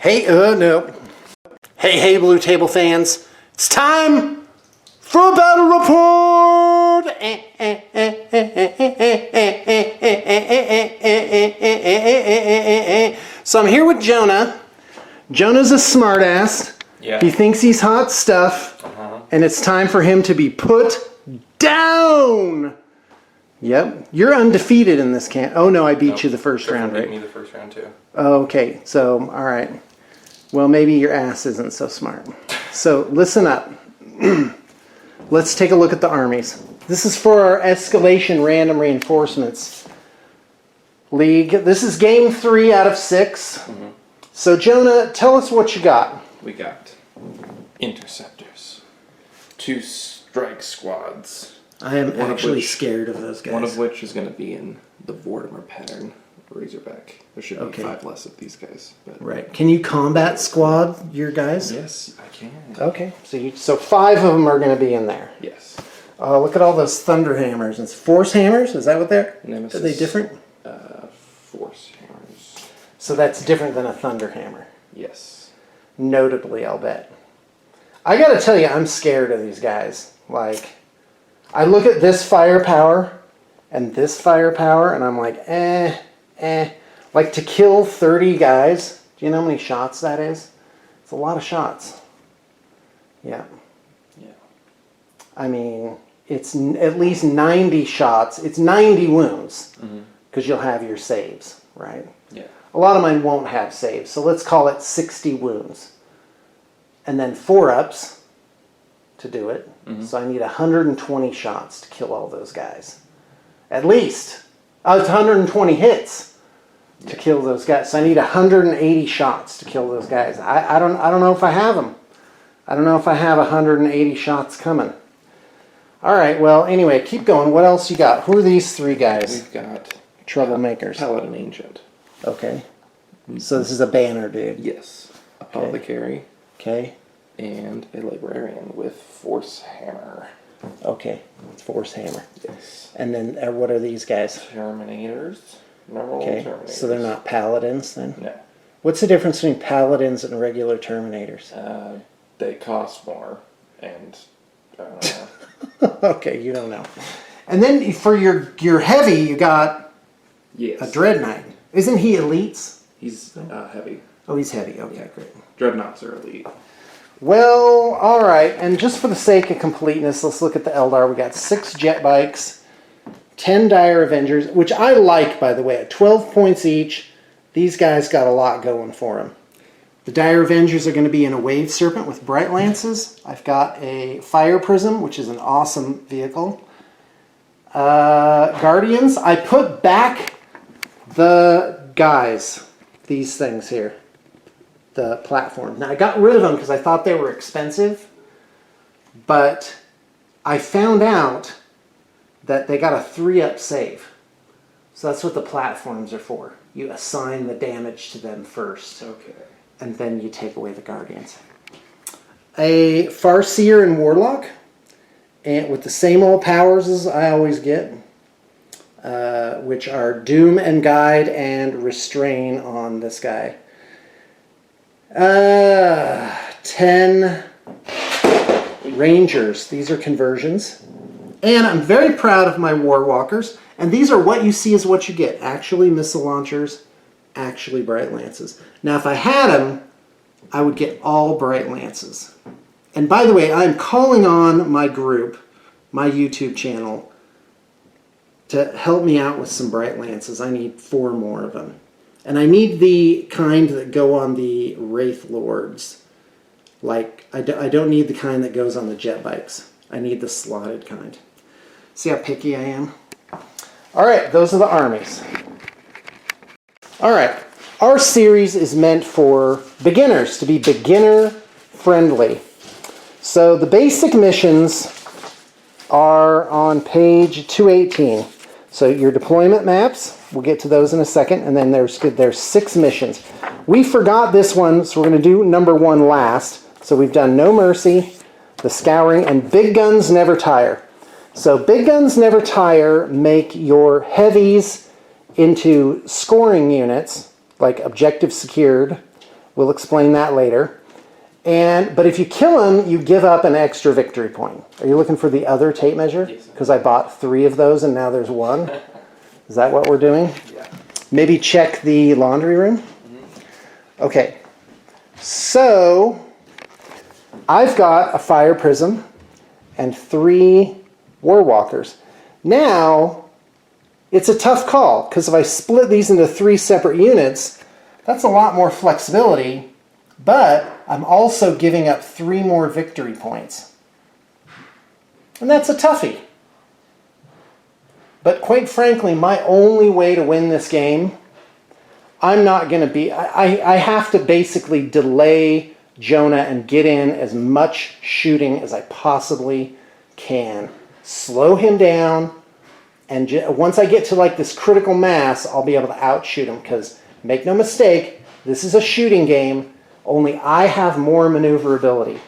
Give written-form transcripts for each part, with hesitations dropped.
Hey, no. Hey, Blue Table fans. It's time for a battle report! So I'm here with Jonah. Jonah's a smartass. Yeah. He thinks he's hot stuff. And it's time for him to be put down! Yep. You're undefeated in this camp. Oh, no, I beat you the first round, right? Beat me the first round, too. Okay, so, all right. Well, maybe your ass isn't so smart. So, listen up. Let's take a look at the armies. This is for our Escalation Random Reinforcements League. This is game 3 out of 6. Mm-hmm. So, Jonah, tell us what you got. We got interceptors, 2 strike squads. I am actually scared of those guys. One of which is going to be in the Vortimer pattern, Razorback. There should be 5 less of these guys. But right. Can you combat squad your guys? Yes, I can. Okay. So 5 of them are going to be in there. Yes. Look at all those thunder hammers. It's force hammers? Is that what they're? Nemesis, are they different? Force hammers. So that's different than a thunder hammer. Yes. Notably, I'll bet. I got to tell you, I'm scared of these guys. Like, I look at this firepower and this firepower, and I'm like, Like, to kill 30 guys, do you know how many shots that is? It's a lot of shots. Yeah. Yeah. I mean, it's at least 90 shots. It's 90 wounds, because you'll have your saves, right? Yeah. A lot of mine won't have saves, so let's call it 60 wounds. And then 4-ups to do it. So I need 120 shots to kill all those guys. At least. It's 120 hits to kill those guys. So I need 180 shots to kill those guys. I don't know if I have them. I don't know if I have 180 shots coming. All right, well, anyway, keep going. What else you got? Who are these 3 guys? We've got troublemakers. Paladin Ancient. Okay. So this is a banner dude. Yes. Apothecary. Okay. And a librarian with Force Hammer. Okay. It's Force Hammer. Yes. And then what are these guys? Terminators. Normal Terminators. So they're not paladins then? No. What's the difference between paladins and regular terminators? They cost more, and I don't know. Okay, you don't know. And then for your heavy, you got a Dread Knight. Isn't he elites? He's heavy. Oh, he's heavy. Okay, great. Dreadnoughts are elite. Well, all right. And just for the sake of completeness, let's look at the Eldar. We got 6 jet bikes, 10 Dire Avengers, which I like, by the way. At 12 points each, these guys got a lot going for them. The Dire Avengers are going to be in a Wave Serpent with Bright Lances. I've got a Fire Prism, which is an awesome vehicle. Guardians, I put back the guys, these things here, the platform. Now, I got rid of them because I thought they were expensive, but I found out that they got a 3-up save. So that's what the platforms are for. You assign the damage to them first. Okay. And then you take away the Guardians. A Farseer and Warlock, and with the same old powers as I always get, which are Doom and Guide and Restrain on this guy. 10 Rangers. These are conversions. And I'm very proud of my War Walkers. And these are what you see is what you get. Actually missile launchers, actually Bright Lances. Now if I had them, I would get all Bright Lances. And by the way, I'm calling on my group, my YouTube channel, to help me out with some Bright Lances. I need 4 more of them. And I need the kind that go on the Wraith Lords. Like, I don't need the kind that goes on the jet bikes. I need the slotted kind. See how picky I am? Alright, those are the armies. Alright, our series is meant for beginners, to be beginner friendly. So the basic missions are on page 218. So your deployment maps, we'll get to those in a second, and then there's 6 missions. We forgot this one, so we're going to do number 1 last. So we've done No Mercy, The Scouring, and Big Guns Never Tire. So Big Guns Never Tire make your heavies into scoring units, like objective secured, We'll explain that later. But if you kill him, you give up an extra victory point. Are you looking for the other tape measure? Yes. Because I bought 3 of those and now there's 1. Is that what we're doing? Yeah. Maybe check the laundry room? Mm-hmm. Okay. So, I've got a fire prism and 3 war walkers. Now, it's a tough call, because if I split these into 3 separate units, that's a lot more flexibility, but I'm also giving up 3 more victory points. And that's a toughie. But quite frankly, my only way to win this game, I'm not going to be... I have to basically delay Jonah and get in as much shooting as I possibly can. Slow him down, and once I get to like this critical mass, I'll be able to outshoot him, because make no mistake, this is a shooting game, only I have more maneuverability.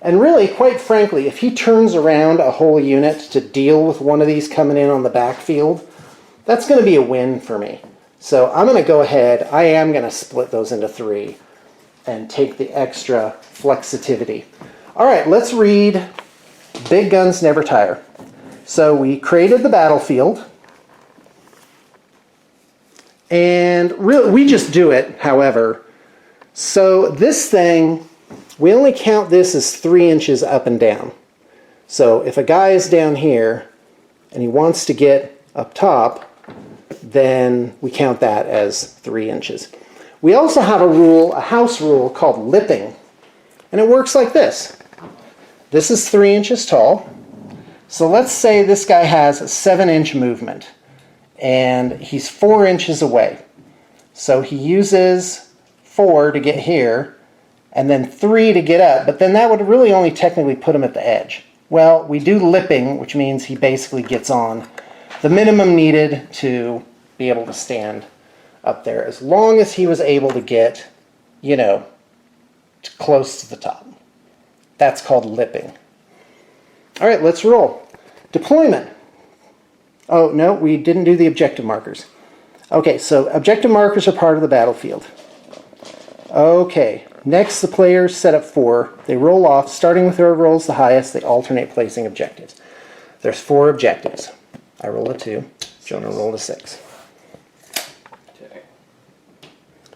And really, quite frankly, if he turns around a whole unit to deal with one of these coming in on the backfield, that's going to be a win for me. So I'm going to go ahead, I am going to split those into 3 and take the extra flexitivity. All right, let's read Big Guns Never Tire. So we created the battlefield, and really, we just do it, however. So this thing, we only count this as 3 inches up and down. So if a guy is down here and he wants to get up top, then we count that as 3 inches. We also have a rule, a house rule called lipping, and it works like this. This is 3 inches tall. So let's say this guy has a 7-inch movement, and he's 4 inches away. So he uses 4 to get here, and then 3 to get up, but then that would really only technically put him at the edge. Well, we do lipping, which means he basically gets on the minimum needed to be able to stand up there, as long as he was able to get, you know, close to the top. That's called lipping. All right, let's roll. Deployment. Oh, no, we didn't do the objective markers. Okay, so objective markers are part of the battlefield. Okay, next the players set up 4. They roll off, starting with whoever rolls the highest, they alternate placing objectives. There's 4 objectives. I rolled a 2, Jonah rolled a 6. Okay.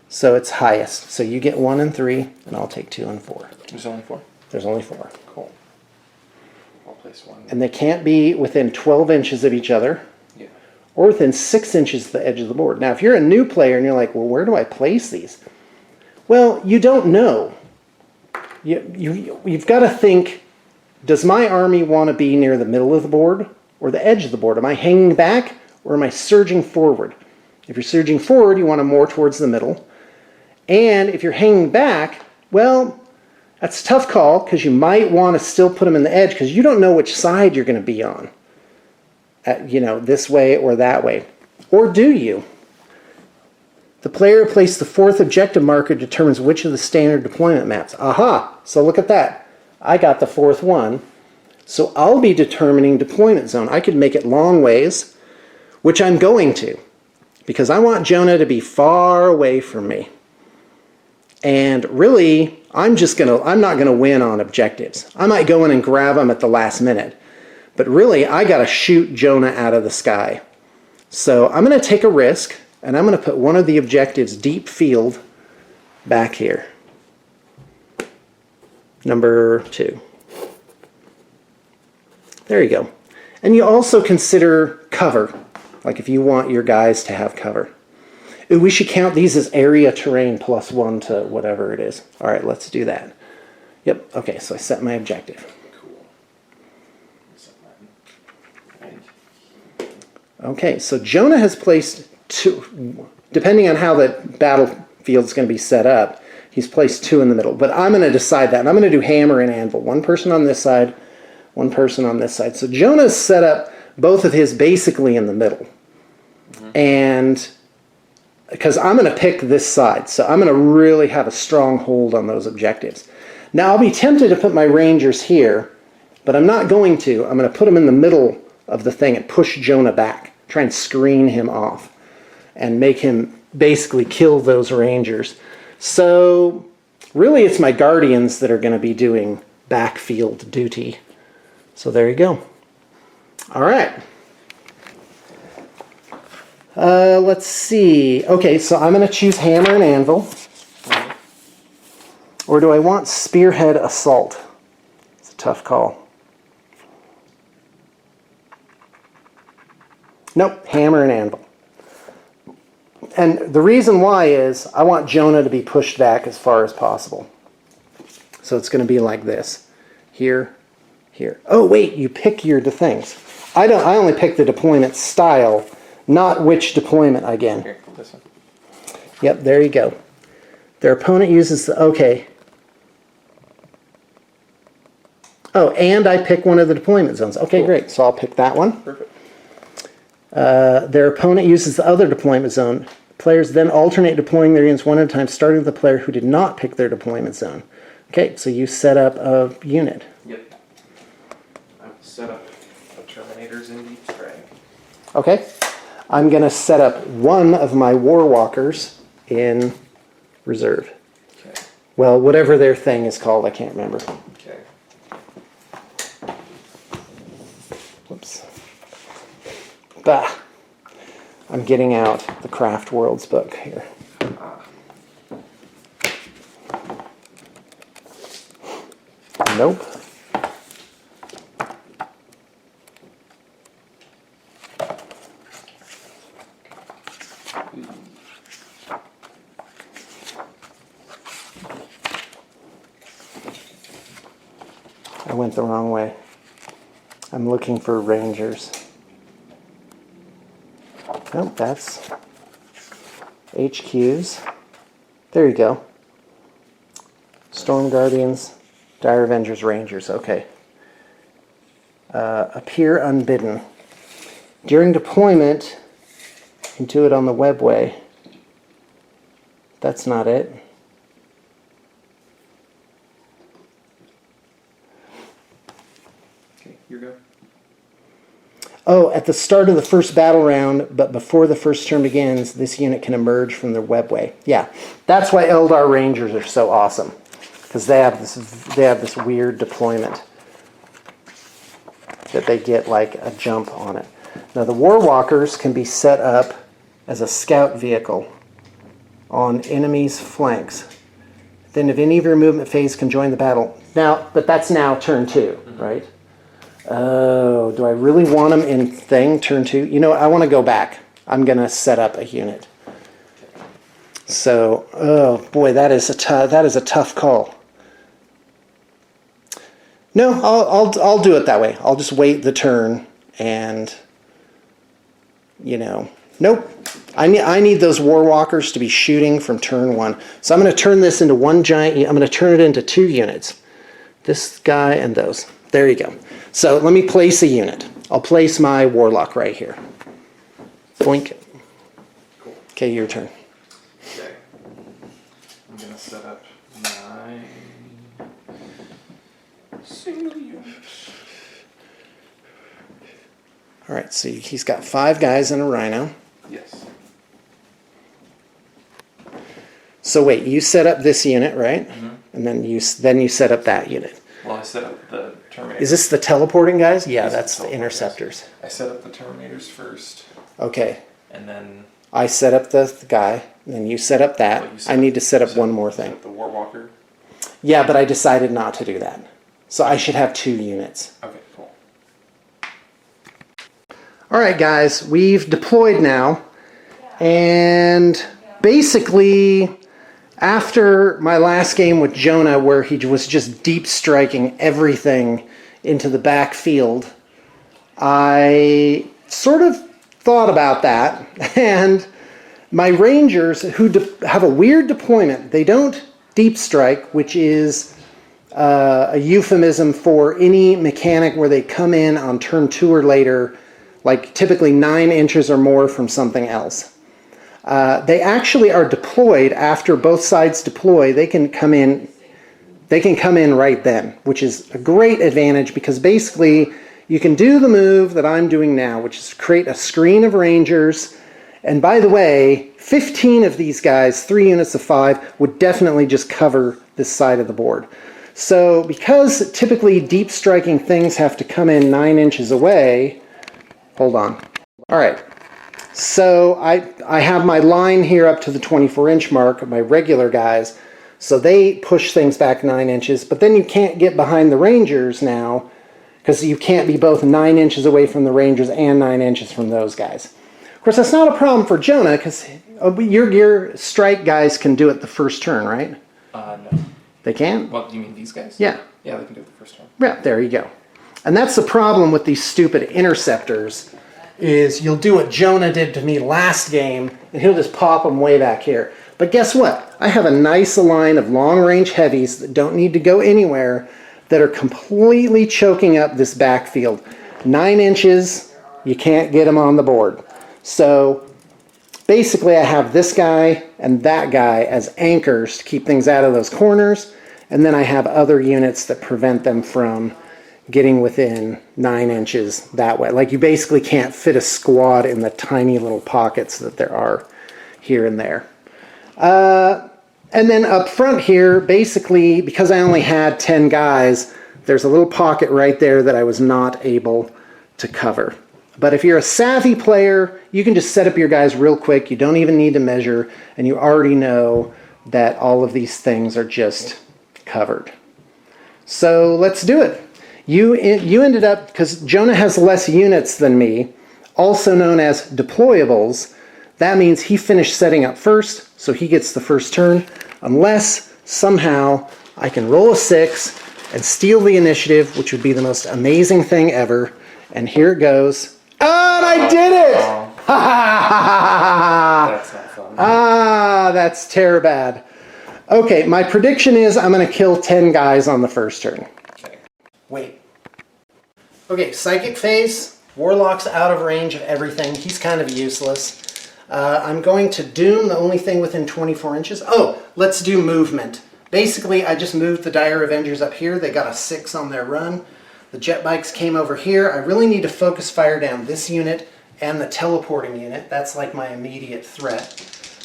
So it's highest. So you get 1 and 3, and I'll take 2 and 4. There's only 4? There's only 4. Cool. I'll place 1. And they can't be within 12 inches of each other, Yeah. or within 6 inches of the edge of the board. Now, if you're a new player and you're like, well, where do I place these? Well, you don't know. You've got to think, does my army want to be near the middle of the board or the edge of the board? Am I hanging back or am I surging forward? If you're surging forward, you want them more towards the middle. And if you're hanging back, well, that's a tough call, because you might want to still put them in the edge, because you don't know which side you're going to be on. You know, this way or that way. Or do you? The player who placed the 4th objective marker determines which of the standard deployment maps. Aha! So look at that. I got the 4th one. So I'll be determining deployment zone. I could make it long ways, which I'm going to, because I want Jonah to be far away from me. And really, I'm not gonna win on objectives. I might go in and grab them at the last minute, but really, I gotta shoot Jonah out of the sky. So I'm gonna take a risk, and I'm gonna put one of the objectives deep field back here. Number 2. There you go. And you also consider cover, like if you want your guys to have cover. Ooh, we should count these as area terrain plus 1 to whatever it is. All right, let's do that. Yep, okay, so I set my objective. Cool. Okay, so Jonah has placed 2, depending on how the battlefield's going to be set up, he's placed 2 in the middle. But I'm going to decide that, and I'm going to do hammer and anvil. 1 person on this side, 1 person on this side. So Jonah's set up both of his basically in the middle. Mm-hmm. And because I'm going to pick this side, so I'm going to really have a strong hold on those objectives. Now, I'll be tempted to put my rangers here, but I'm not going to. I'm going to put them in the middle of the thing and push Jonah back, try and screen him off, and make him basically kill those rangers. So really it's my Guardians that are going to be doing backfield duty. So there you go. All right. Let's see. Okay, so I'm going to choose Hammer and Anvil. Or do I want Spearhead Assault? It's a tough call. Nope, Hammer and Anvil. And the reason why is I want Jonah to be pushed back as far as possible. So it's going to be like this. Here, here. Oh, wait, you pick your things. I only pick the deployment style, not which deployment again. Here, this one. Yep, there you go. Their opponent uses the... Okay. Oh, and I pick one of the deployment zones. Okay, cool. Great. So I'll pick that one. Perfect. Their opponent uses the other deployment zone. Players then alternate deploying their units one at a time, starting with the player who did not pick their deployment zone. Okay, so you set up a unit. Yep. I've set up the Terminators in Deep Strike. Okay. I'm going to set up one of my Warwalkers in reserve. Okay. Well, whatever their thing is called, I can't remember. Okay. Whoops. Bah. I'm getting out the Craft Worlds book here. Nope. I went the wrong way. I'm looking for Rangers. Nope, that's HQs. There you go. Storm Guardians, Dire Avengers, Rangers. Okay. Appear unbidden. During deployment, into it on the webway. That's not it. Okay, here go. Oh, at the start of the first battle round, but before the first turn begins, this unit can emerge from their webway. Yeah, that's why Eldar Rangers are so awesome, because they have this weird deployment that they get like a jump on it. Now the Warwalkers can be set up as a scout vehicle on enemies' flanks. Then if any of your movement phase can join the battle. Now, but that's now turn 2, right? Oh, do I really want them in turn 2? You know what, I want to go back. I'm going to set up a unit. So, oh boy, that is a tough call. No, I'll do it that way. I'll just wait the turn and, you know, nope. I need those Warwalkers to be shooting from turn 1. So I'm going to turn this into one giant. I'm going to turn it into 2 units. This guy and those. There you go. So let me place a unit. I'll place my Warlock right here. Boink. Cool. Okay, your turn. Okay. I'm going to set up my single unit. All right, so he's got 5 guys and a Rhino. Yes. So wait, you set up this unit, right? Mm-hmm. And then you set up that unit. Well, I set up the Terminators. Is this the teleporting guys? Yeah, These are that's the interceptors. Guys. I set up the Terminators first. Okay. And then I set up the guy, and then you set up that. I need to set up one more thing. The Warwalker. Yeah, but I decided not to do that. So I should have 2 units. Okay, cool. All right, guys, we've deployed now. And basically, after my last game with Jonah, where he was just deep striking everything into the backfield, I sort of thought about that. And my Rangers, who have a weird deployment, they don't deep strike, which is a euphemism for any mechanic where they come in on turn 2 or later, like typically 9 inches or more from something else. They actually are deployed after both sides deploy. They can come in right then, which is a great advantage because basically you can do the move that I'm doing now, which is create a screen of Rangers And by the way, 15 of these guys, 3 units of 5, would definitely just cover this side of the board. So because typically deep striking things have to come in 9 inches away, hold on. All right, so I have my line here up to the 24-inch mark of my regular guys. So they push things back 9 inches, but then you can't get behind the Rangers now because you can't be both 9 inches away from the Rangers and 9 inches from those guys. Of course, that's not a problem for Jonah because your strike guys can do it the first turn, right? No. They can? Well, do you mean these guys? Yeah. Yeah, they can do it the first turn. Yeah, there you go. And that's the problem with these stupid interceptors is you'll do what Jonah did to me last game and he'll just pop them way back here. But guess what? I have a nice line of long-range heavies that don't need to go anywhere that are completely choking up this backfield. 9 inches, you can't get them on the board. So basically I have this guy and that guy as anchors to keep things out of those corners, and then I have other units that prevent them from getting within 9 inches that way. Like you basically can't fit a squad in the tiny little pockets that there are here and there. And then up front here, basically, because I only had 10 guys, there's a little pocket right there that I was not able to cover. But if you're a savvy player, you can just set up your guys real quick. You don't even need to measure, and you already know that all of these things are just covered. So let's do it. You ended up, because Jonah has less units than me, also known as deployables. That means he finished setting up first, so he gets the first turn, unless somehow I can roll a 6 and steal the initiative, which would be the most amazing thing ever. And here it goes. Oh, and I did it! That's not fun. That's terrible. Okay, my prediction is I'm going to kill 10 guys on the first turn. Okay. Wait. Okay, Psychic Phase. Warlock's out of range of everything. He's kind of useless. I'm going to Doom, the only thing within 24 inches. Oh, let's do movement. Basically, I just moved the Dire Avengers up here. They got a 6 on their run. The jet bikes came over here. I really need to focus fire down this unit and the teleporting unit. That's like my immediate threat.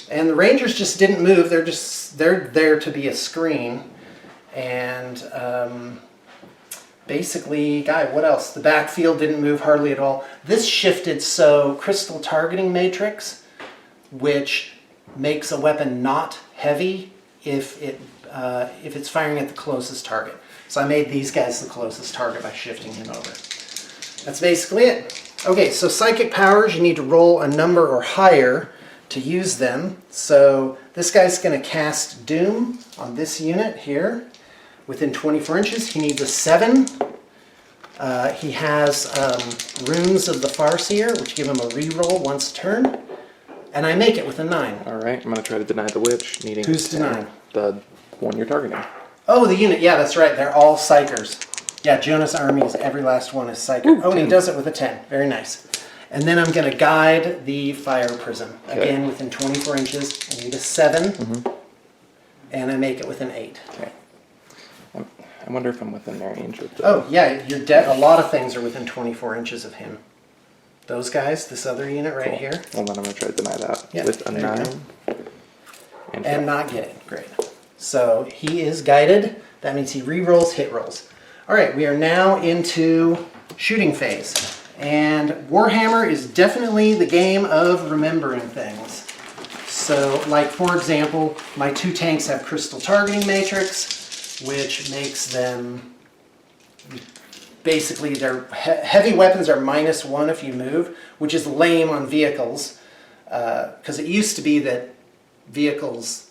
And the Rangers just didn't move. They're there to be a screen. And basically, what else? The backfield didn't move hardly at all. This shifted, so Crystal Targeting Matrix, which makes a weapon not heavy if it's firing at the closest target. So I made these guys the closest target by shifting him over. That's basically it. Okay, so Psychic Powers, you need to roll a number or higher to use them. So this guy's going to cast Doom on this unit here within 24 inches. He needs a 7. He has Runes of the Farseer, which give him a reroll once a turn. And I make it with a 9. All right, I'm going to try to deny the witch, needing Who's denying? The one you're targeting. Oh, the unit. Yeah, that's right. They're all Psychers. Yeah, Jonah's armies, every last one is Psyker. Ooh, oh, and he 10. does it with a 10. Very nice. And then I'm going to guide the Fire Prism. Okay. Again, within 24 inches. I need a 7. And I make it with an 8. Okay. I wonder if I'm within their range of the... Oh, yeah, a lot of things are within 24 inches of him. Those guys, this other unit right here. Well, then I'm going to try to deny that Yeah, with a there you 9. And not get it. Great. So he is guided. That means he re-rolls, hit rolls. All right, we are now into shooting phase. And Warhammer is definitely the game of remembering things. So, like, for example, my 2 tanks have Crystal Targeting Matrix, which makes them... Basically, their heavy weapons are -1 if you move, which is lame on vehicles. Because it used to be that vehicles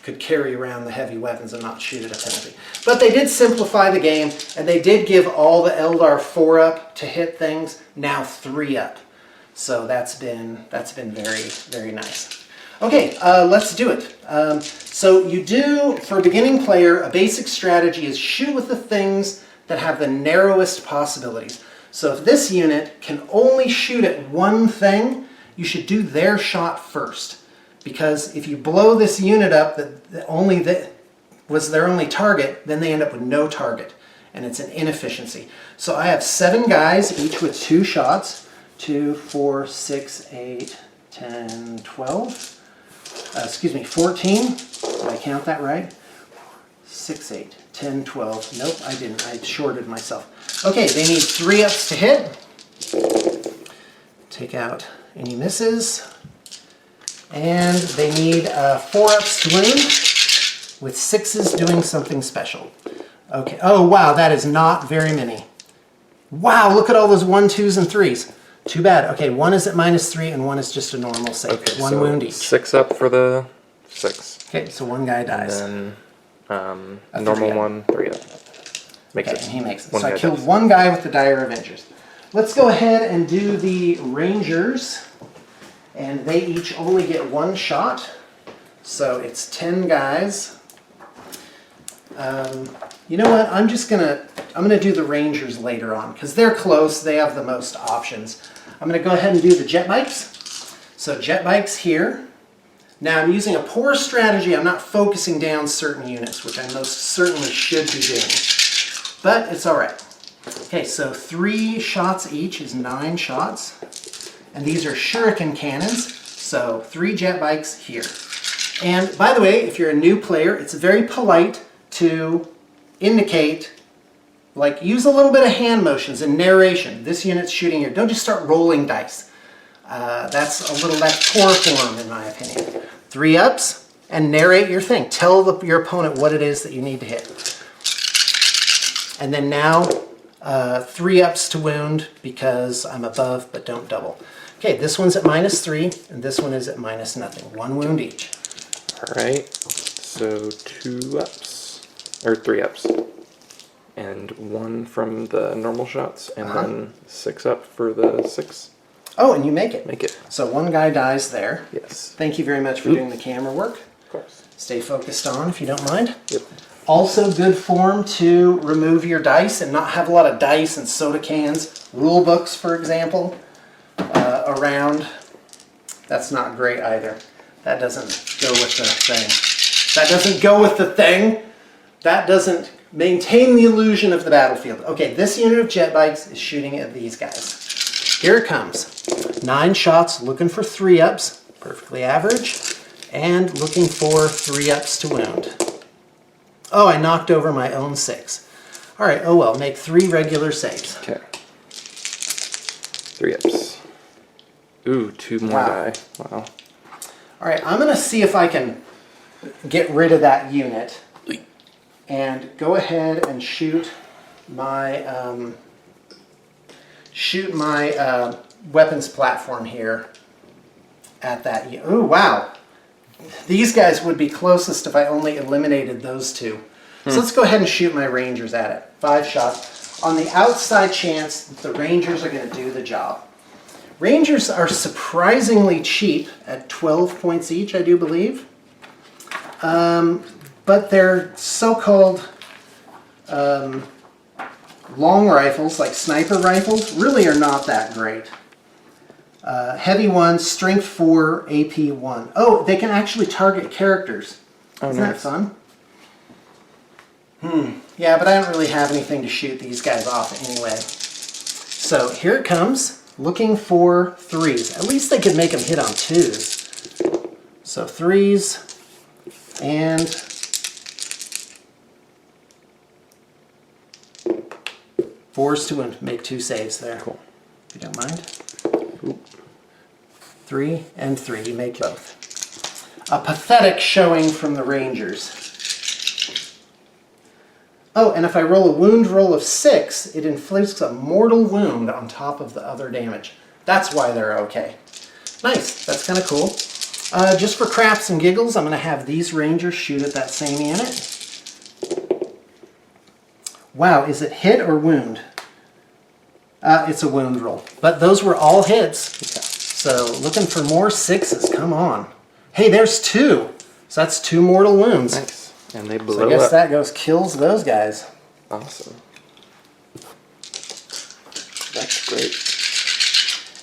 could carry around the heavy weapons and not shoot at a penalty. But they did simplify the game, and they did give all the Eldar 4-up to hit things, now 3-up. So that's been very, very nice. Okay, let's do it. So you do, for a beginning player, a basic strategy is shoot with the things that have the narrowest possibilities. So if this unit can only shoot at one thing, you should do their shot first. Because if you blow this unit up that was their only target, then they end up with no target. And it's an inefficiency. So I have 7 guys, each with 2 shots. 2, 4, 6, 8, 10, 12. Excuse me, 14. Did I count that right? 6, 8, 10, 12. Nope, I didn't. I shorted myself. Okay, they need 3 ups to hit. Take out any misses. And they need 4 ups to wound, with 6s doing something special. Okay. Oh, wow, that is not very many. Wow, look at all those 1, 2s, and 3s. Too bad. Okay, 1 is at -3, and 1 is just a normal save. Okay, 1 so wound each. 6 up for the 6. Okay, so 1 guy dies. And then A normal 3 up. 1, 3 up. Makes Okay, it. and he makes it. One So I guy killed dies. 1 guy with the Dire Avengers. Let's go ahead and do the Rangers. And they each only get 1 shot. So it's 10 guys. You know what? I'm gonna do the Rangers later on because they're close. They have the most options. I'm gonna go ahead and do the jet bikes. So jet bikes here. Now I'm using a poor strategy. I'm not focusing down certain units, which I most certainly should be doing. But it's all right. Okay, so 3 shots each is 9 shots. And these are shuriken cannons. So 3 jet bikes here. And by the way, if you're a new player, it's very polite to indicate, like, use a little bit of hand motions and narration. This unit's shooting here. Don't just start rolling dice. That's poor form in my opinion. 3 ups and narrate your thing. Tell your opponent what it is that you need to hit. And then now 3 ups to wound because I'm above, but don't double. Okay, this one's at -3 and this one is at -0. 1 wound each. Alright, so 2 ups, or 3 ups, and 1 from the normal shots, and then 6 up for the 6. Oh, and you make it. Make it. So 1 guy dies there. Yes. Thank you very much for doing the camera work. Of course. Stay focused on if you don't mind. Yep. Also good form to remove your dice and not have a lot of dice and soda cans, rule books for example, around. That's not great either. That doesn't go with the thing. That doesn't go with the thing. That doesn't maintain the illusion of the battlefield. Okay, this unit of jet bikes is shooting at these guys. Here it comes. 9 shots, looking for 3 ups, perfectly average, and looking for 3 ups to wound. Oh, I knocked over my own 6. All right, oh well, make 3 regular saves. Okay. 3 ups. Ooh, 2 more Wow. die. Wow. All right, I'm gonna see if I can get rid of that unit and go ahead and shoot my weapons platform here at that. Ooh, wow. These guys would be closest if I only eliminated those 2. So let's go ahead and shoot my Rangers at it. 5 shots. On the outside chance that the Rangers are going to do the job. Rangers are surprisingly cheap at 12 points each, I do believe. But their so-called long rifles, like sniper rifles, really are not that great. Heavy 1, strength 4, AP 1. Oh, they can actually target characters. Oh, Isn't nice. that fun? Yeah, but I don't really have anything to shoot these guys off anyway. So here it comes, looking for 3s. At least they could make them hit on 2s. So 3s and 4s to win. Make 2 saves there. Cool. If you don't mind. 3 and 3, you make both. A pathetic showing from the Rangers. Oh, and if I roll a wound roll of 6, it inflicts a mortal wound on top of the other damage. That's why they're okay. Nice, that's kind of cool. Just for craps and giggles, I'm going to have these Rangers shoot at that same unit. Wow, is it hit or wound? It's a wound roll. But those were all hits. Okay. So looking for more 6s, come on. Hey, there's 2. So that's 2 mortal wounds. Nice. And they blow So I guess up. that kills those guys. Awesome. That's great.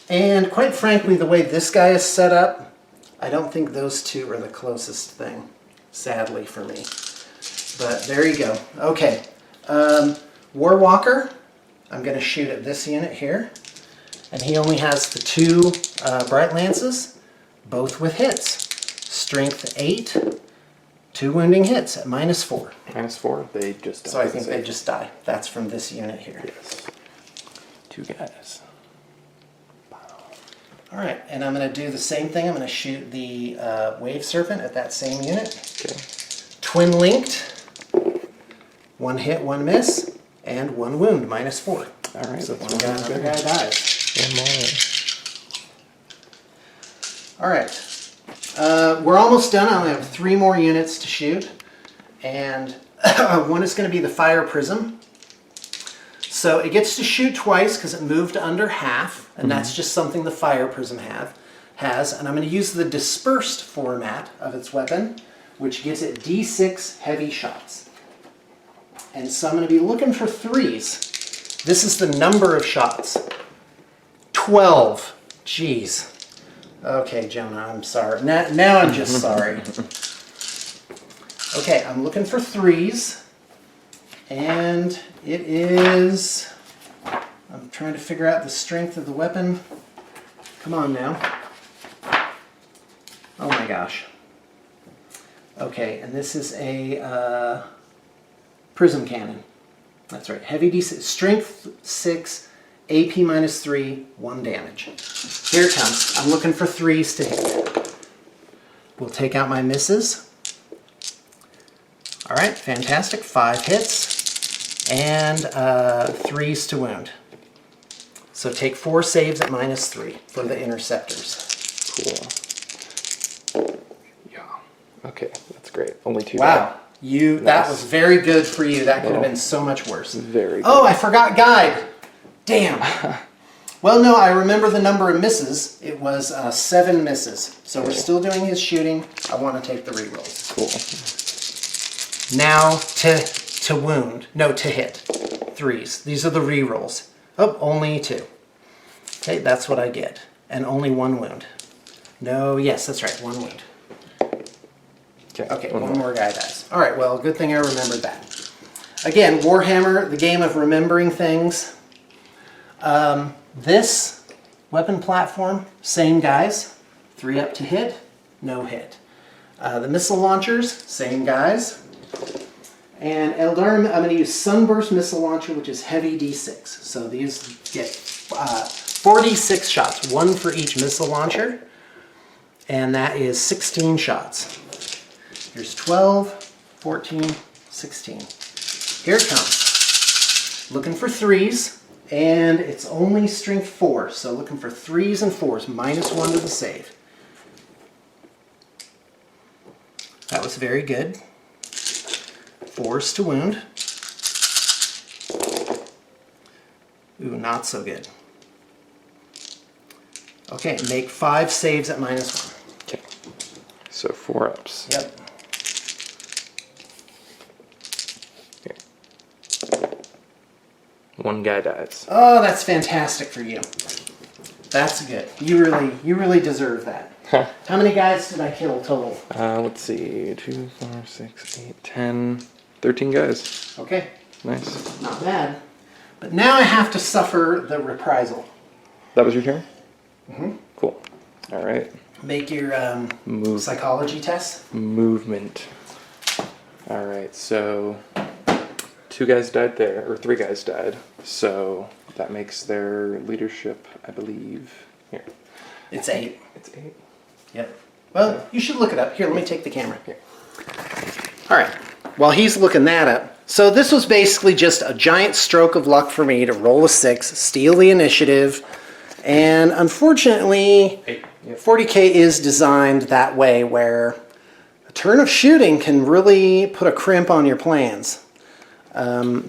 And quite frankly, the way this guy is set up, I don't think those 2 are the closest thing, sadly for me. But there you go. Okay. Warwalker, I'm going to shoot at this unit here. And he only has the 2 Bright Lances. both with hits. Strength 8, 2 wounding hits at -4. -4, they just die. So I think they just die. That's from this unit here. Yes. 2 guys. All right, and I'm going to do the same thing. I'm going to shoot the Wave Serpent at that same unit. Okay. Twin linked. 1 hit, 1 miss, and 1 wound, -4. All right, So that's another guy dies. One more. All right, we're almost done. I only have 3 more units to shoot, and one is going to be the Fire Prism. So it gets to shoot twice because it moved under half, and that's just something the Fire Prism has. And I'm going to use the dispersed format of its weapon, which gives it D6 heavy shots. And so I'm going to be looking for 3s. This is the number of shots. 12. Jeez. Okay, Jonah, I'm sorry. Now I'm just sorry. Okay, I'm looking for 3s. And it is... I'm trying to figure out the strength of the weapon. Come on now. Oh my gosh. Okay, and this is a Prism Cannon. That's right. Heavy D6. Strength 6, AP -3, 1 damage. Here it comes. I'm looking for 3s to hit. We'll take out my misses. All right, fantastic. 5 hits and 3s to wound. So take 4 saves at -3 for the interceptors. Cool. Yeah. Okay, that's great. Only 2. Wow. That Nice. was very good for you. That could have been so much worse. Very good. Oh, I forgot guide. Damn. Well, no, I remember the number of misses. It was 7 misses. So we're still doing his shooting. I want to take the rerolls. Cool. Now to wound. No, to hit. 3s. These are the rerolls. Oh, only 2. Okay, that's what I get. And only 1 wound. No, yes, that's right. 1 wound. Okay, one more guy dies. All right, well, good thing I remembered that. Again, Warhammer, the game of remembering things. This weapon platform, same guys. 3 up to hit, no hit. The missile launchers, same guys. And Eldar, I'm going to use Sunburst Missile Launcher, which is heavy D6. So these get 46 shots, 1 for each missile launcher. And that is 16 shots. Here's 12, 14, 16. Here it comes. Looking for 3s, and it's only strength 4. So looking for 3s and 4s, -1 to the save. That was very good. 4s to wound. Ooh, not so good. Okay, make 5 saves at -1. Okay. So 4 ups. Yep. Here. 1 guy dies. Oh, that's fantastic for you. That's good. You really deserve that. How many guys did I kill total? Let's see. 2, 4, 6, 8, 10, 13 guys. Okay, Nice. not bad. But now I have to suffer the reprisal. That was your turn? Mm-hmm. Cool. All right. Make your Move. psychology test. Movement. All right. So 2 guys died there, or 3 guys died. So that makes their leadership, I believe. Here. It's 8. It's 8. Yep. Well, you should look it up. Here, let me take the camera. Here. All right. While he's looking that up. So this was basically just a giant stroke of luck for me to roll a 6, steal the initiative, and unfortunately, 8. Yep. 40K is designed that way where a turn of shooting can really put a crimp on your plans.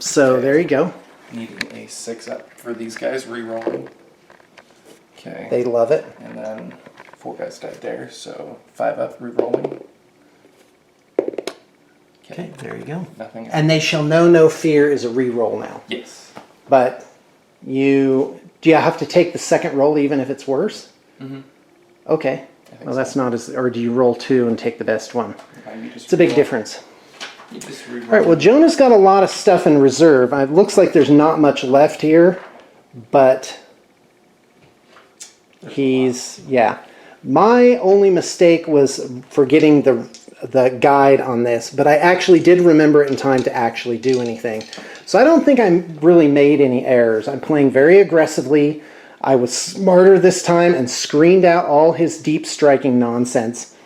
So there you go. Needing a 6 up for these guys re-rolling. Okay. They love it. And then 4 guys died there, so 5 up re-rolling. Okay, there you go. Nothing. And they shall know no fear is a re-roll now. Yes. But do you have to take the second roll even if it's worse? Mm-hmm. Okay. Well, that's not as, or do you roll 2 and take the best one? It's a big difference. You just All right, well, Jonah's got a lot of stuff in reserve. It looks like there's not much left here, but he's, yeah. My only mistake was forgetting the guide on this, but I actually did remember it in time to actually do anything. So I don't think I really made any errors. I'm playing very aggressively. I was smarter this time and screened out all his deep striking nonsense.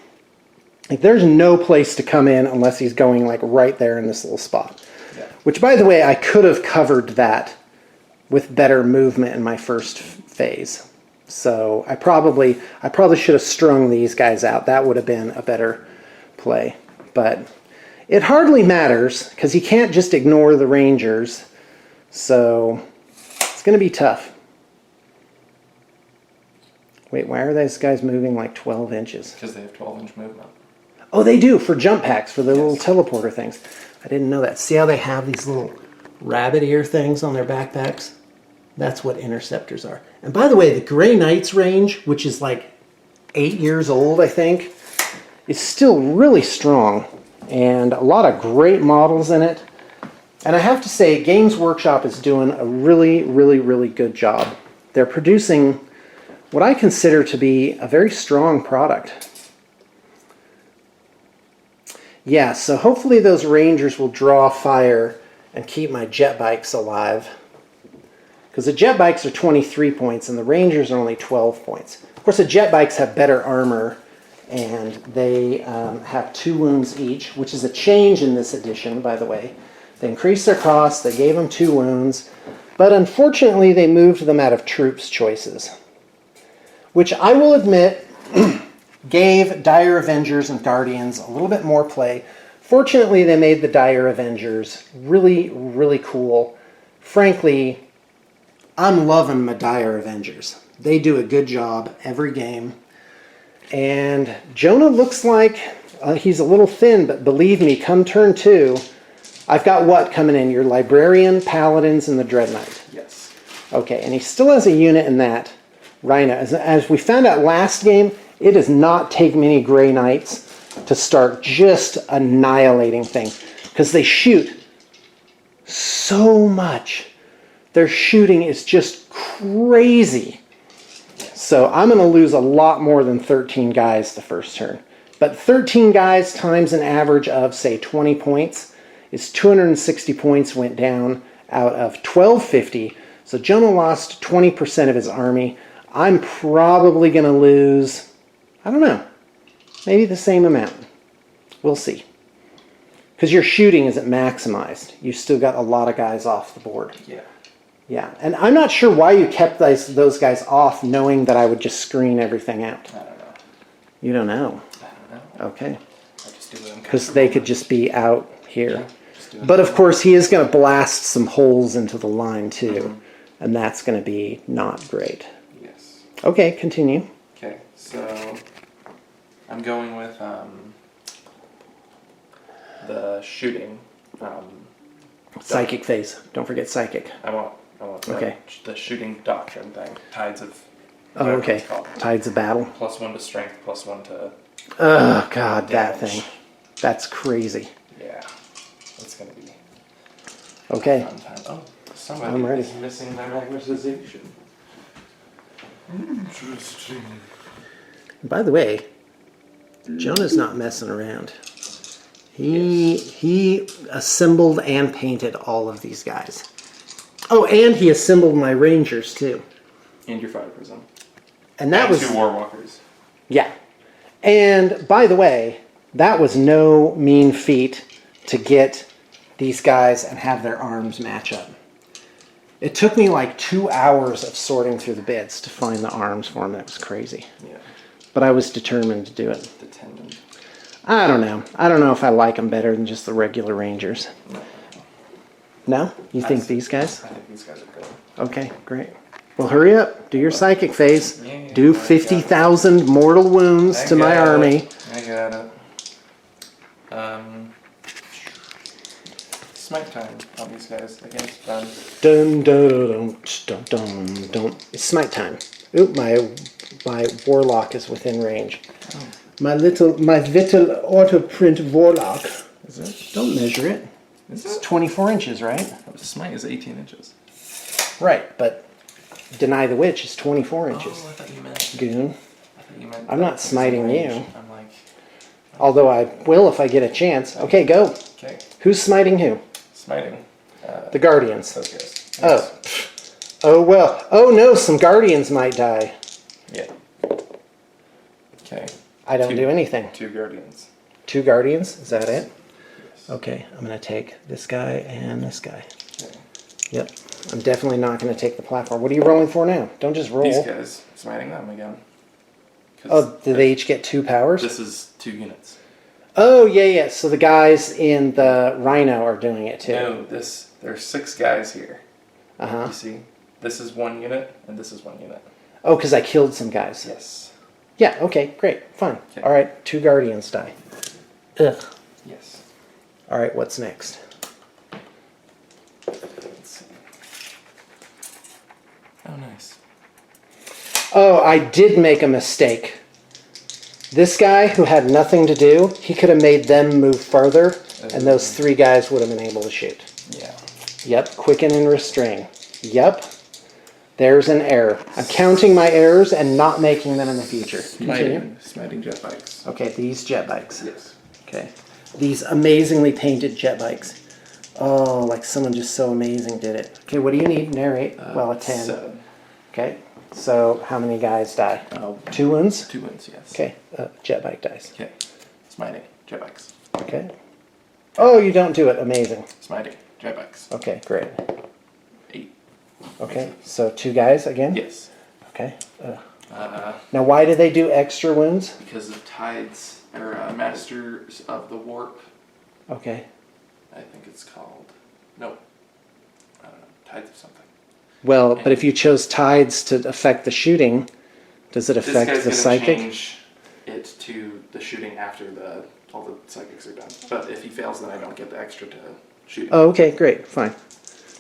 Like, there's no place to come in unless he's going like right there in this little spot. Yeah. Which, by the way, I could have covered that with better movement in my first phase. So I probably should have strung these guys out. That would have been a better play. But it hardly matters because he can't just ignore the Rangers. So it's going to be tough. Wait, why are those guys moving like 12 inches? Because they have 12-inch movement. Oh, they do, for jump packs, for the little teleporter things. I didn't know that. See how they have these little rabbit ear things on their backpacks? That's what interceptors are. And by the way, the Grey Knights range, which is like 8 years old, I think, is still really strong. And a lot of great models in it. And I have to say, Games Workshop is doing a really, really, really good job. They're producing what I consider to be a very strong product. Yeah, so hopefully those Rangers will draw fire and keep my jet bikes alive. Because the jet bikes are 23 points and the Rangers are only 12 points. Of course, the jet bikes have better armor and they have 2 wounds each, which is a change in this edition, by the way. They increased their cost, they gave them 2 wounds, but unfortunately they moved them out of troops choices. Which I will admit gave Dire Avengers and Guardians a little bit more play. Fortunately, they made the Dire Avengers really, really cool. Frankly, I'm loving my Dire Avengers. They do a good job every game. And Jonah looks like he's a little thin, but believe me, come turn 2, I've got what coming in? Your Librarian, Paladins, and the Dread Knight. Yes. Okay, and he still has a unit in that. Rhino. As we found out last game, it does not take many Grey Knights to start just annihilating things. Because they shoot so much. Their shooting is just crazy. So I'm going to lose a lot more than 13 guys the first turn. But 13 guys times an average of, say, 20 points is 260 points went down out of 1250. So Jonah lost 20% of his army. I'm probably going to lose, I don't know, maybe the same amount. We'll see. Because your shooting isn't maximized. You've still got a lot of guys off the board. Yeah. Yeah, and I'm not sure why you kept those guys off knowing that I would just screen everything out. I don't know. You don't know? I don't know. Okay. I just do what I'm Because they could just be out here. Yeah, just do it. But of course, he is going to blast some holes into the line too. Mm-hmm. And that's going to be not great. Yes. Okay, continue. Okay, so I'm going with the shooting. Psychic phase. Don't forget psychic. I want Okay. the shooting doctrine thing. Tides of... Oh, okay. Tides of battle. +1 to strength, +1 to... Oh, God, damage. that thing. That's crazy. Yeah. It's going to be... Okay. fun time. Oh, somebody I'm ready. is missing their magnetization. Interesting. By the way, Jonah's not messing around. He assembled and painted all of these guys. Oh, and he assembled my Rangers too. And your fire prism. And that was 2 Warwalkers. yeah. And by the way, that was no mean feat to get these guys and have their arms match up. It took me like 2 hours of sorting through the bits to find the arms for them. That was crazy. Yeah. But I was determined to do it. The tendon. I don't know. I don't know if I like them better than just the regular Rangers. No? You think these guys? I think these guys are good. Okay, great. Well, hurry up. Do your psychic phase. Yeah, Do I got 50,000 mortal wounds to my army. I got it. Smite time on these guys against them. Dun dun dun dun dun dun. It's smite time. Oop, my warlock is within range. Oh. My little auto print warlock. Is it? Don't measure it. Is It's it? 24 inches, right? Smite is 18 inches. Right, but Deny the Witch is 24 inches. Oh, I thought you meant. Goon. I I'm not smiting you. I'm like... Although I will if I get a chance. Okay, go. Okay. Who's smiting who? Smiting. The Guardians. Those guys. Yes. Oh. Oh, well. Oh, no, some Guardians might die. Yeah. Okay. I don't do anything. 2 Guardians. 2 Guardians? Is that it? Yes. Okay, I'm going to take this guy and this guy. Okay. Yep. I'm definitely not going to take the platform. What are you rolling for now? Don't just roll. These guys, smiting them again. Oh, do they each get 2 powers? This is 2 units. Oh, yeah, yeah. So the guys in the Rhino are doing it too. No, there's 6 guys here. Uh-huh. You see? This is 1 unit, and this is 1 unit. Oh, because I killed some guys. Yes. Yeah, okay, great, fine. Okay. All right, 2 Guardians die. Ugh. Yes. All right, what's next? Let's see. Oh, nice. Oh, I did make a mistake. This guy who had nothing to do, he could have made them move further, and those 3 guys would have been able to shoot. Yeah. Yep, quicken and restrain. Yep. There's an error. I'm counting my errors and not making them in the future. Continue. Smiting jet bikes. Okay, these jet bikes. Yes. Okay. These amazingly painted jet bikes. Oh, like someone just so amazing did it. Okay, what do you need? Narrate. Well, a 10. 7. Okay. So how many guys die? Oh, 2 wounds? 2 wins, yes. Okay. Jet bike dies. Okay. Smiting, jet bikes. Okay. Oh, you don't do it. Amazing. Smiting, jet bikes. Okay, great. 8. Okay, so 2 guys again? Yes. Okay. Now, why do they do extra wounds? Because of tides, or masters of the warp, Okay. I think it's called. No. I don't know. Tides of something. Well, but if you chose tides to affect the shooting, does it affect the This guy's psychic? gonna change it to the shooting after all the psychics are done. But if he fails, then I don't get the extra to shooting. Oh, okay, great, fine.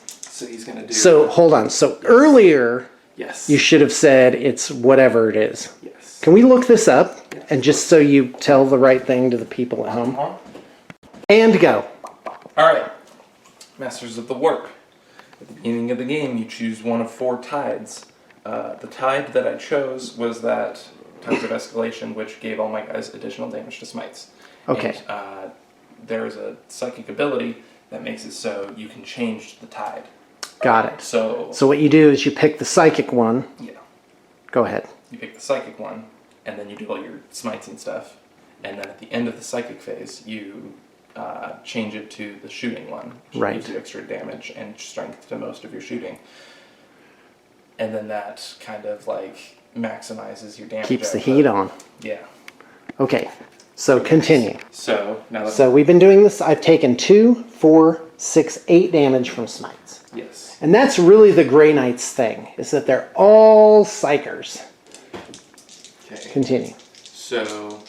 So he's gonna do. So, hold on. So, earlier, Yes. you should have said it's whatever it is. Yes. Can we look this up? And just so you tell the right thing to the people at home. And go. All right. Masters of the Warp. At the beginning of the game, you choose one of 4 tides. The tide that I chose was that Tides of Escalation, which gave all my guys additional damage to smites. Okay. And, there is a psychic ability that makes it so you can change the tide. Got it. So what you do is you pick the psychic one. yeah, Go ahead. you pick the psychic one, and then you do all your smites and stuff. And then at the end of the psychic phase, you change it to the shooting one, which Right. gives you extra damage and strength to most of your shooting. And then that kind of like maximizes your damage. Keeps the output. heat on. Yeah. Okay. So continue. So now that So we've been doing this. I've taken 2, 4, 6, 8 damage from smites. yes. And that's really the Grey Knights thing, is that they're all psychers. Okay. Continue. So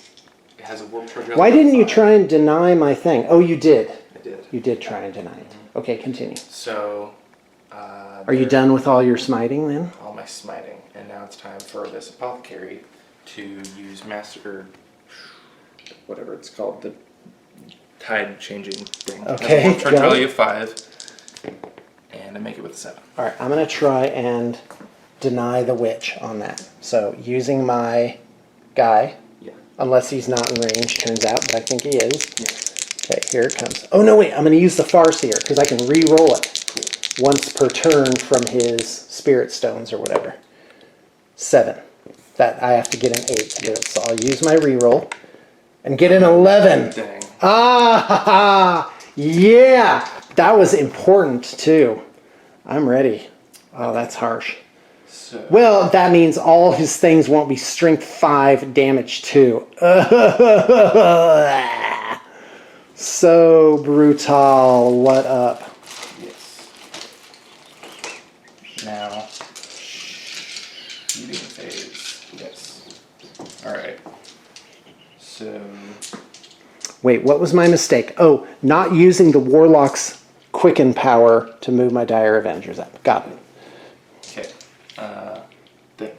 it has a warp trigger. Why didn't you try and deny my thing? Oh, you did. I did. You did try and deny it. Okay, continue. So. Are you done with all your smiting then? All my smiting, and now it's time for this apothecary to use master, whatever it's called, the tide changing thing. Okay, It has a charge go. value of 5, and I make it with a 7. All right, I'm going to try and deny the witch on that. So using my guy, Yeah. unless he's not in range, turns out, but I think he is. Yeah. Okay, here it comes. Oh, no, wait, I'm going to use the Farseer because I can re-roll it once per turn from his spirit stones or whatever. 7. That I have to get an 8 to do it. So I'll use my re-roll and get an 11. Dang. Ah, yeah, that was important too. I'm ready. Oh, that's harsh. So. Well, that means all his things won't be strength 5, damage 2. So brutal. What up? Yes. Now. Shooting phase. Yes. Alright. So. Wait, what was my mistake? Oh, not using the Warlock's Quicken power to move my Dire Avengers up. Got it. Okay. Thing.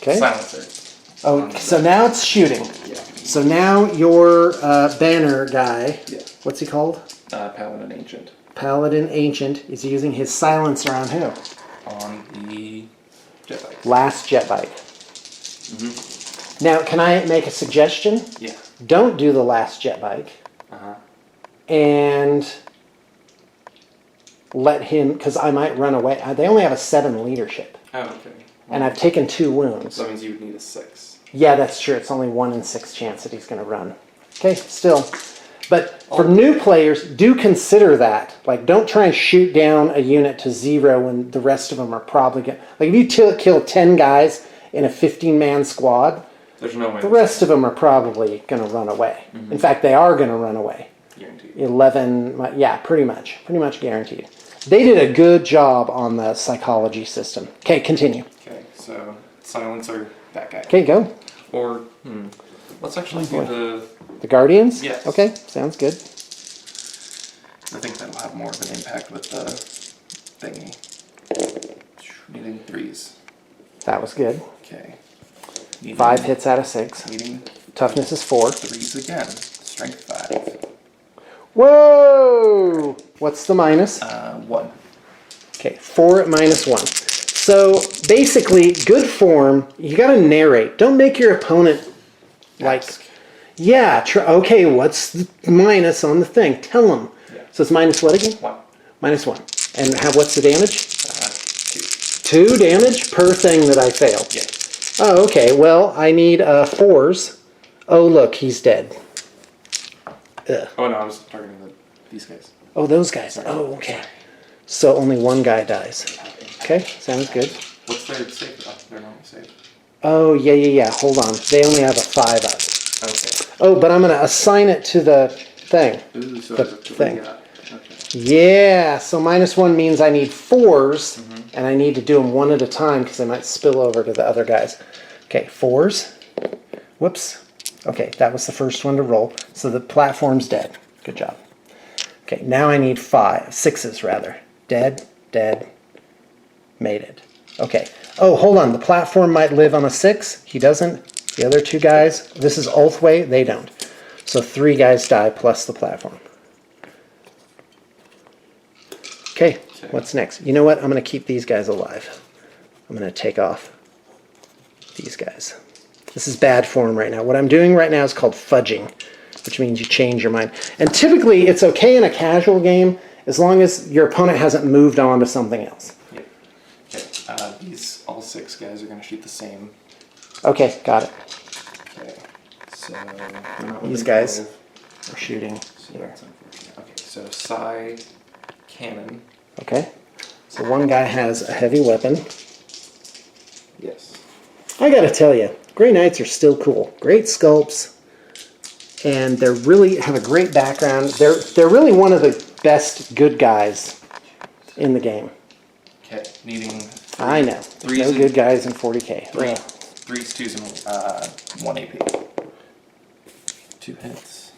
Okay. Silencer. Oh, so now it's shooting. Yeah. So now your banner guy, Yeah. what's he called? Paladin Ancient. Paladin Ancient is using his silencer on who? On the jet bike. Last jet bike. Now, can I make a suggestion? Yeah. Don't do the last jet bike. And let him, because I might run away. They only have a 7 leadership. Oh, okay. And I've taken 2 wounds. So that means you would need a 6. Yeah, that's true. It's only 1 in 6 chance that he's going to run. Okay, still. But for new players, do consider that. Like, don't try and shoot down a unit to 0 when the rest of them are probably going to... Like, if you kill 10 guys in a 15-man squad, there's no way. The rest of them are probably going to run away. In fact, they are going to run away. Guaranteed. 11, yeah, pretty much guaranteed. They did a good job on the psychology system. Okay, continue. Okay, so silencer, that guy. Okay, go. Or, let's actually do the Guardians? Yes. Okay, sounds good. I think that'll have more of an impact with the thingy. Needing 3s. That was good. Okay. 5 hits out of 6. Needing Toughness is 4. 3s again. Strength 5. Whoa! What's the minus? 1. Okay, 4 minus 1. So basically, good form, you got to narrate. Don't make your opponent like, yeah, okay, what's the minus on the thing? Tell them. Yeah. So it's minus what again? 1. Minus 1. And what's the damage? 2. 2 damage per thing that I fail. Yeah. Oh, okay. Well, I need 4s. Oh, look, he's dead. Ugh. Oh, no, I was targeting these guys. Oh, those guys. Oh, okay. So only 1 guy dies. Okay, sounds good. What's their save? Oh, they're not safe. Oh, yeah. Hold on. They only have a 5 up. Okay. Oh, but I'm going to assign it to the thing. Ooh, so The there's a 3 thing. up. Okay. Yeah, so minus 1 means I need 4s, and I need to do them one at a time because they might spill over to the other guys. Okay, 4s. Whoops. Okay, that was the first one to roll. So the platform's dead. Good job. Okay, now I need 6s rather. Dead, mated. Okay. Oh, hold on. The platform might live on a 6. He doesn't. The other 2 guys, this is Ulthwe, they don't. So 3 guys die plus the platform. Okay, what's next? You know what? I'm going to keep these guys alive. I'm going to take off these guys. This is bad form right now. What I'm doing right now is called fudging, which means you change your mind. And typically, it's okay in a casual game as long as your opponent hasn't moved on to something else. Yep. Okay. These all 6 guys are going to shoot the same. Okay, got it. Okay. So These guys are shooting So here. that's unfortunate. Okay. So Psy Cannon. Okay. So one guy has a heavy weapon. Yes. I gotta tell you, Grey Knights are still cool. Great sculpts, and they really have a great background. They're really one of the best good guys in the game. Okay. Needing. I know. There's no good guys in 40k. 3s, 2s, and 1 AP. 2 hits.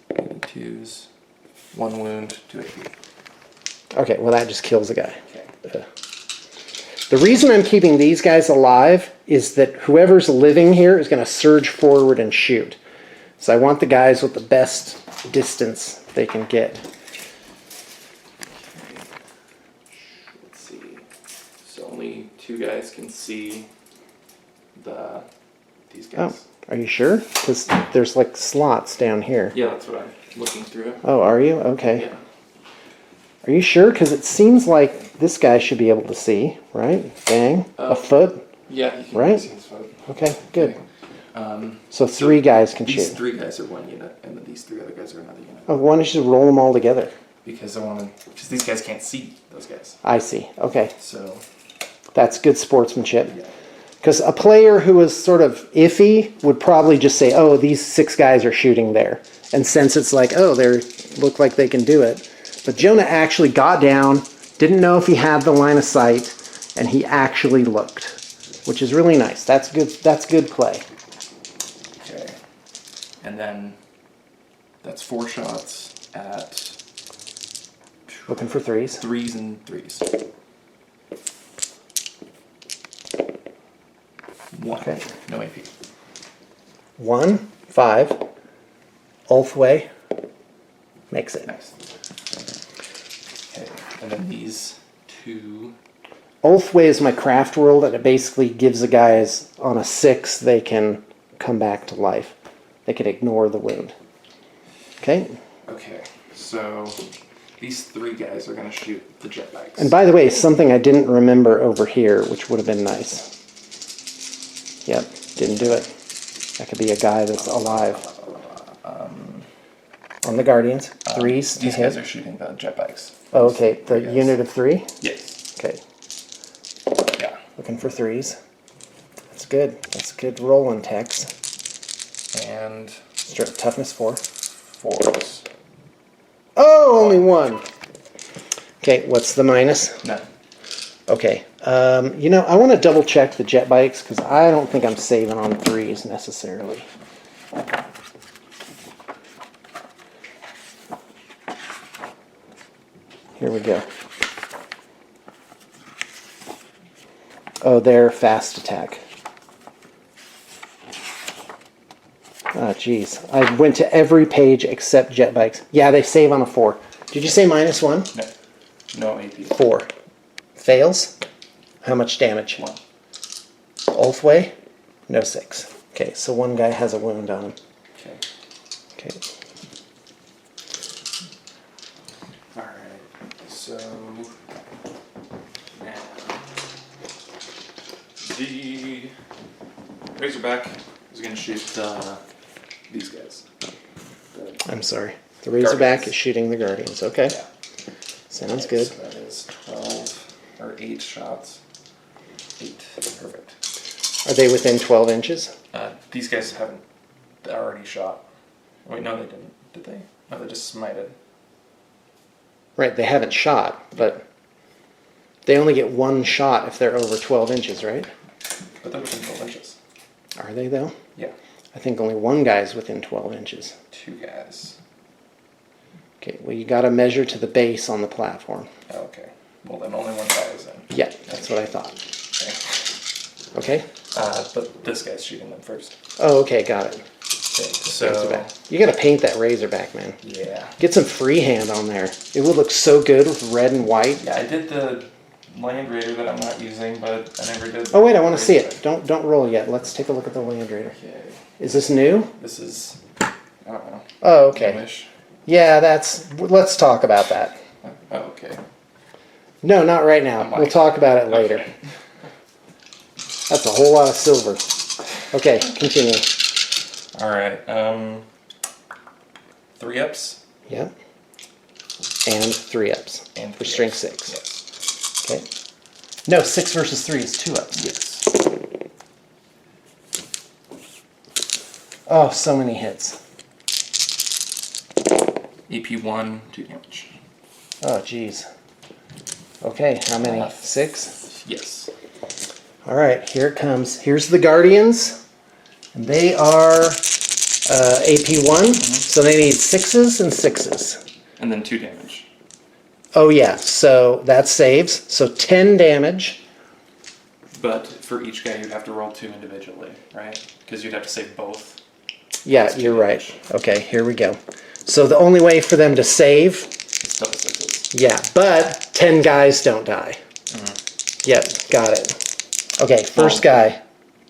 Needing 2s. 1 wound. 2 AP. Okay, well that just kills a guy. Okay. The reason I'm keeping these guys alive is that whoever's living here is going to surge forward and shoot. So I want the guys with the best distance they can get. Let's see. So only 2 guys can see these guys. Oh, are you sure? Because there's like slots down here. Yeah, that's what I'm looking through. Oh, are you? Okay. Yeah. Are you sure? Because it seems like this guy should be able to see, right? Bang. A foot. Yeah, you can Right? see his foot. Okay, good. Okay. So 3 guys can These shoot. 3 guys are 1 unit, and then these 3 other guys are another unit. Oh, why don't you just roll them all together? Because because these guys can't see those guys. I see. Okay. So, That's good sportsmanship. yeah. Because a player who was sort of iffy would probably just say, oh, these 6 guys are shooting there. And since it's like, oh, they look like they can do it. But Jonah actually got down, didn't know if he had the line of sight, and he actually looked, which is really nice. That's good play. Okay. And then that's 4 shots at Looking for 3s. 3s and 3s. 1. Okay. No AP. 1, 5. Ulthwe makes it. Nice. Okay. And then these 2 Ulthwe is my craft world, and it basically gives the guys on a 6, they can come back to life. They can ignore the wound. Okay? Okay, so these 3 guys are going to shoot the jet bikes. And by the way, something I didn't remember over here, which would have been nice. Yep, didn't do it. That could be a guy that's alive. On the Guardians, 3s to These hit. guys are shooting the jet bikes. Oh, okay, the Yes. unit of 3? Yes. Okay, Yeah. looking for 3s. That's good. That's good rolling text. And Toughness 4. 4s. Oh, only 1. Okay, what's the minus? None. Okay, you know, I want to double check the jet bikes because I don't think I'm saving on 3s necessarily. Here we go. Oh, they're fast attack. Oh, jeez. I went to every page except jet bikes. Yeah, they save on a 4. Did you say -1? No. No AP. 4. Fails? How much damage? 1. Ulthwe? No 6. Okay, so 1 guy has a wound on him. Okay. Okay. Alright. So now the Razorback is going to shoot these guys. I'm sorry. The Razorback Guardians. is shooting the Guardians. Okay. Yeah. Sounds Okay, good. So that is 12 or 8 shots. 8. Perfect. Are they within 12 inches? These guys haven't already shot. Wait, no, they didn't. Did they? No, they just smited. Right, they haven't shot, but they only get 1 shot if they're over 12 inches, right? But they're within 12 inches. Are they, though? Yeah. I think only 1 guy's within 12 inches. 2 guys. Okay, well, you got to measure to the base on the platform. Okay. Well, then only 1 guy is in. Yeah, that's what I thought. Okay. Okay? But this guy's shooting them first. Oh, okay, got it. Okay, so Razorback. You got to paint that Razorback, man. yeah. Get some freehand on there. It would look so good with red and white. Yeah, I did the Land Raider that I'm not using, but I never did. Oh, wait, I want to see it. Don't roll yet. Let's take a look at the Land Raider. Okay. Is this new? This is, I don't know. Oh, okay. Newish. Yeah, let's talk about that. Oh, okay. No, not right now. I'm like- We'll talk about it later. Okay. That's a whole lot of silver. Okay, continue. All right. 3 ups Yep. And 3 ups. and For 3 string ups. 6. Yes. Okay. No, 6 versus 3 is 2 ups. Yes. Oh, so many hits. EP1, 2 damage. Oh, jeez. Okay, how many? 6? Yes. All right, here it comes. Here's the Guardians. And they are AP1, so they need 6s and 6s. And then 2 damage. Oh, yeah, so that saves. So 10 damage. But for each guy, you'd have to roll 2 individually, right? Because you'd have to save both. Yeah, you're right. Okay, here we go. So the only way for them to save, It's double 6s. yeah, but 10 guys don't die. Yep, got it. Okay, first guy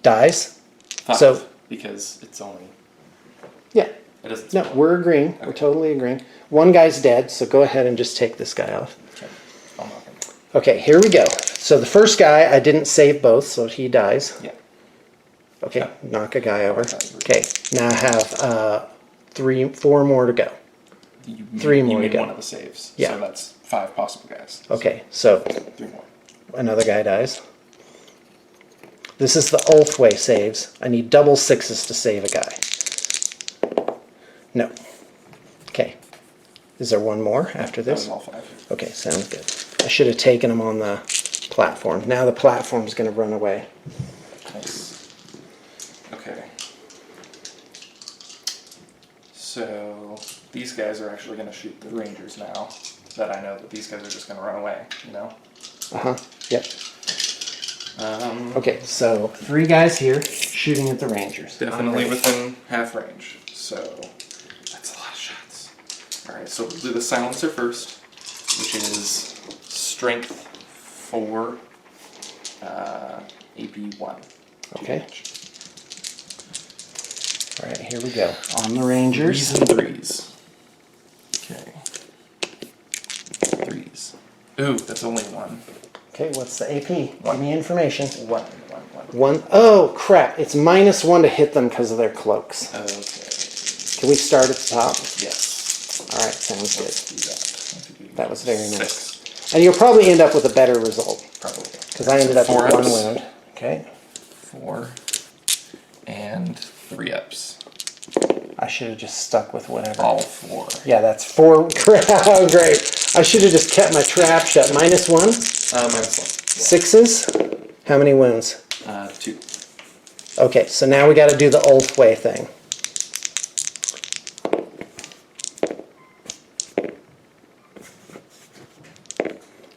dies. 5, So- because it's only... Yeah, It doesn't... no, we're agreeing. We're totally agreeing. 1 guy's dead, so go ahead and just take this guy off. Okay. I'll knock him. Okay, here we go. So the first guy, I didn't save both, so he dies. Yeah. Okay, Yeah. knock a guy over. Okay. Okay, now I have 4 more to go. You 3 more you to made go. one of the saves. Yeah. So that's 5 possible guys. Okay, so 3 more. another guy dies. This is the Ulthwe saves. I need double 6s to save a guy. No. Okay. Is there 1 more after That was this? all 5. Okay, sounds good. I should have taken him on the platform. Now the platform's going to run away. Nice. Okay. So these guys are actually going to shoot the Rangers now. That I know that these guys are just going to run away, you know? Uh-huh. Yep. Um, Okay, so 3 guys here shooting at the Rangers. Definitely I'm ready. within half range. So that's a lot of shots. Alright, so we'll do the silencer first, which is strength 4 AP 1. Okay. All right, here we go. On the Rangers. 3s and 3s. Okay. 3s. Ooh, that's only 1. Okay, what's the AP? One. Give me information. 1. 1. Oh, crap. It's -1 to hit them because of their cloaks. Okay. Can we start at the top? Yes. All right, sounds good. Let's do that. That was very nice. 6. And you'll probably end up with a better result. Probably. Because I ended up with 4 1 ups. wound. Okay. 4 and 3 ups. I should have just stuck with whatever. All 4. Yeah, that's 4. Oh, great. I should have just kept my trap shut. -1? -1. Yeah. 6s? How many wounds? 2. Okay, so now we got to do the Ulthwe thing.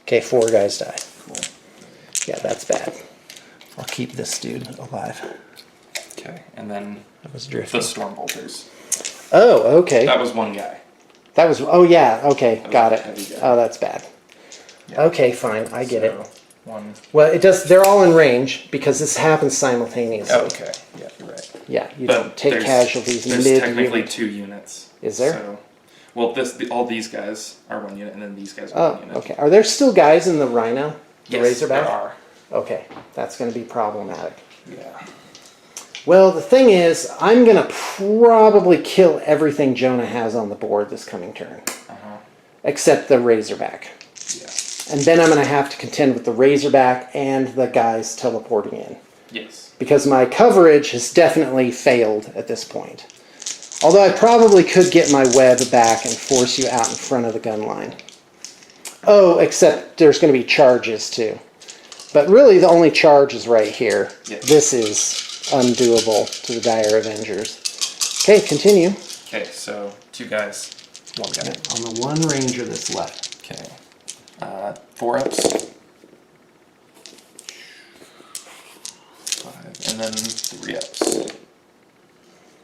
Okay, 4 guys die. Cool. Yeah, that's bad. I'll keep this dude alive. Okay, and then That was drifting. the storm bolters. Oh, okay. That was 1 guy. That was, oh yeah, okay, That got was it. a heavy guy. Oh, that's bad. Yeah. Okay, fine, I get it. So, 1. Well, it does, they're all in range because this happens simultaneously. Oh, okay. Yeah, you're right. Yeah, you But don't take there's- casualties There's mid technically unit. 2 units. Is there? So, well, all these guys are 1 unit, and then these guys are Oh, 1 unit. okay. Are there still guys in the Rhino? The Yes, Razorback? there are. Okay, that's going to be problematic. Yeah. Well, the thing is, I'm going to probably kill everything Jonah has on the board this coming turn. Except the Razorback. Yeah. And then I'm going to have to contend with the Razorback and the guys teleporting in. Yes. Because my coverage has definitely failed at this point. Although I probably could get my web back and force you out in front of the gun line. Oh, except there's going to be charges too. But really the only charge is right here. Yes. This is undoable to the Dire Avengers. Okay, continue. Okay, so 2 guys, 1 guy. On the 1 Ranger that's left. Okay. 4 ups. 5, and then 3 ups.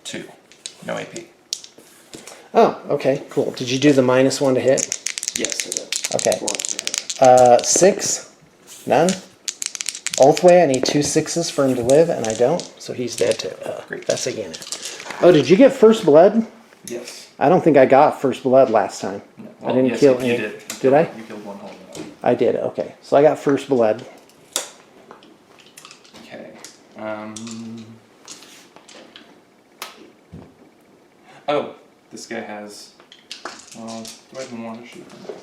2. No AP. Oh, okay, cool. Did you do the -1 to hit? Yes, I did. Okay. 4 ups to hit. 6? None? Ulthwe, I need 2 6s for him to live, and I don't, so he's dead too. Great. That's a unit. Oh, did you get first blood? Yes. I don't think I got first blood last time. No. I Well, didn't yes, kill you any. did. Did I? You killed 1 whole unit. I did, okay. So I got first blood. Okay. Oh, this guy has. Well, do I even want to shoot him?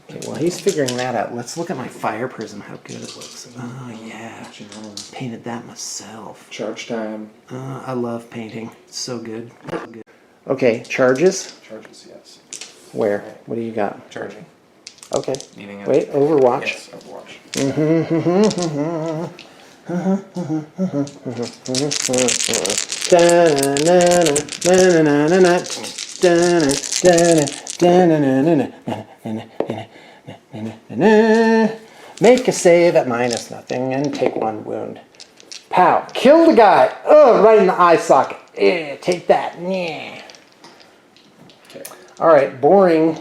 Okay, well, he's figuring that out. Let's look at my fire prism, how good it looks. Oh, yeah. Painted that myself. Charge time. I love painting. It's so good. So good. Okay, charges? Charges, yes. Where? What do you got? Charging. Okay. Needing it. Wait, Overwatch. Yes, Overwatch. Make a save at -0 and take 1 wound. Pow! Kill the guy! Oh, right in the eye socket. Take that. Yeah. Okay. All right, boring.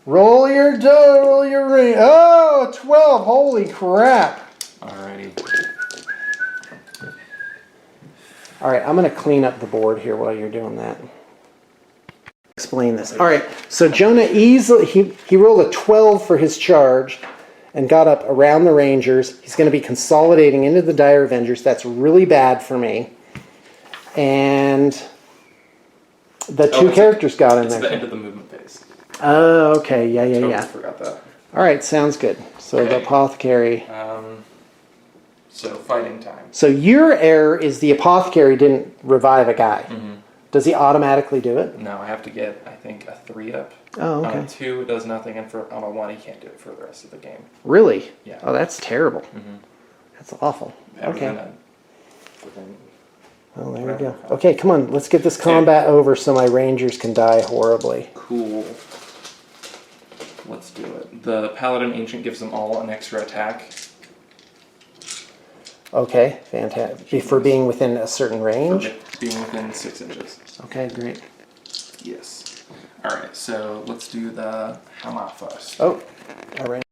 Roll your dough, roll your ring. Oh, 12. Holy crap. Alrighty. All right, I'm going to clean up the board here while you're doing that. Explain this. All right, so Jonah easily, he rolled a 12 for his charge and got up around the Rangers. He's going to be consolidating into the Dire Avengers. That's really bad for me. And the 2 characters got in It's there. the end of the movement phase. Oh, okay. Yeah, Totally yeah. forgot that. All right, sounds good. So the Okay. Apothecary. So fighting time. So your error is the Apothecary didn't revive a guy. Does he automatically do it? No, I have to get, I think, a 3 up. Oh, okay. On a 2, it does nothing, and on a 1, he can't do it for the rest of the game. Really? Yeah. Oh, that's terrible. That's awful. Better Okay. than Well, there we go. Okay, come on. Let's get this combat over so my Rangers can die horribly. Cool. Let's do it. The Paladin Ancient gives them all an extra attack. Okay, fantastic. For being within a certain range? For being within 6 inches. Okay, great. Yes. Alright, so let's do the Hammer first. Oh, all right.